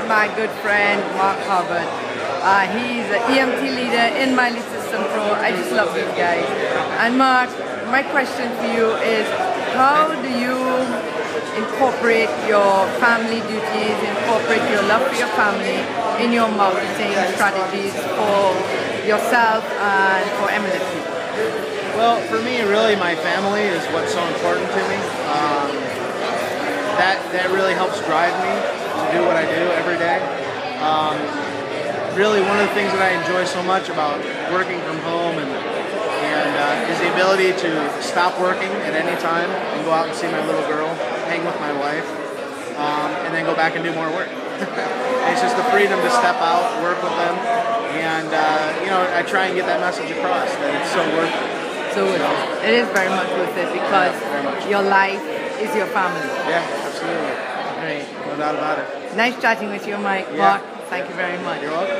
my good friend Mark Harvard. He's an EMT leader in Miley System Pro. I just love these guys. And Mark, my question for you is, how do you incorporate your family duties, incorporate your love for your family in your marketing strategies for yourself and for MLFC? Well, for me, really, my family is what's so important to me. That really helps drive me to do what I do every day. Really, one of the things that I enjoy so much about working from home is the ability to stop working at any time and go out and see my little girl, hang with my wife, and then go back and do more work. It's just the freedom to step out, work with them, and I try and get that message across that it's so worth it. So it is very much worth it because your life is your family. Yeah, absolutely. Great. No doubt about it. Nice chatting with you, Mike. Yeah. Mark, thank you very much. You're welcome.